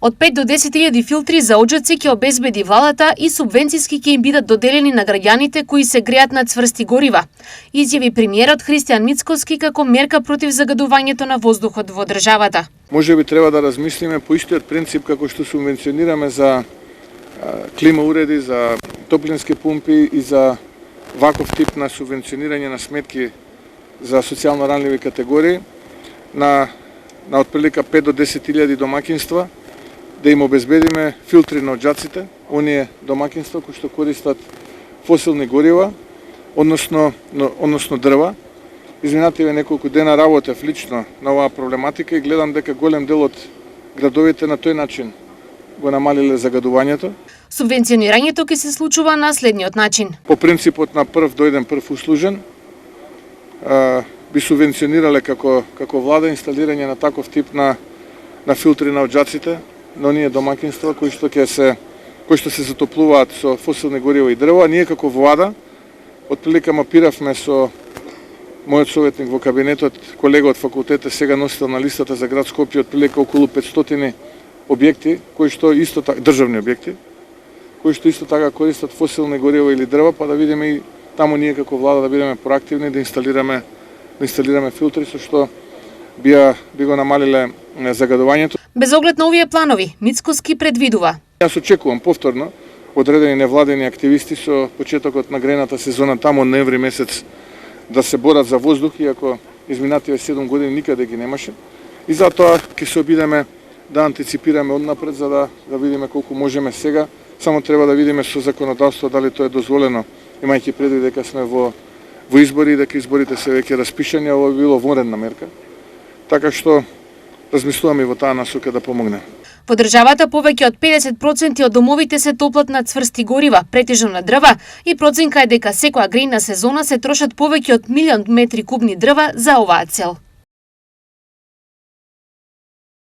Од 5 до 10.000 филтри за оджаци ќе обезбеди владата и субвенциски ќе им бидат доделени на граѓаните кои се греат на цврсти горива, изјави премиерот Христијан Мицкоски како мерка против загадувањето на воздухот во државата. Може би треба да размислиме по истиот принцип како што субвенционираме за клима уреди, за топлински пумпи и за ваков тип на субвенционирање на сметки за социјално ранливи категории на отприлика 5 до 10.000 домакинства, да им обезбедиме филтри на оджаците, оние домакинства кои што користат фосилни горива, односно дрва. Изминативе неколку дена работев лично на оваа проблематика и гледам дека голем дел од градовите на тој начин го намалиле загадувањето. Субвенционирањето ќе се случува на следниот начин. По принципот на прв дојден прв услужен, би субвенционирале како влада инсталирање на таков тип на филтри на оджаците на оние домакинства кои што се затоплуваат со фосилни горива и дрво, а ние како влада отприлика мапиравме со мојот советник во кабинетот, колега од факултетот, сега носител на листата за град Скопје, отприлика околу 500 објекти кои што исто така државни објекти кои што исто така користат фосилни горива или дрва, па да видиме и таму ние како влада да бидеме проактивни да инсталираме филтри со што би го намалиле загадувањето. Без оглед на овие планови, Мицкоски предвидува: Јас очекувам повторно одредени невладени активисти со почетокот на грејната сезона таму од ноември месец да се борат за воздух, иако изминативе 7 години никаде ги немаше. И затоа ќе се обидеме да антиципираме однапред за да видиме колку можеме сега. Само треба да видиме со законодавство дали тоа е дозволено, имајќи предвид дека сме во избори и дека изборите се веќе распишани, ова било вонредна мерка. Така што размислуваме и во таа насока да помогне. Во државата повеќе од 50% од домовите се топлат на цврсти горива, претежно на дрва, и проценка е дека секоја грејна сезона се трошат повеќе од 1.000.000 метри кубни дрва за оваа цел.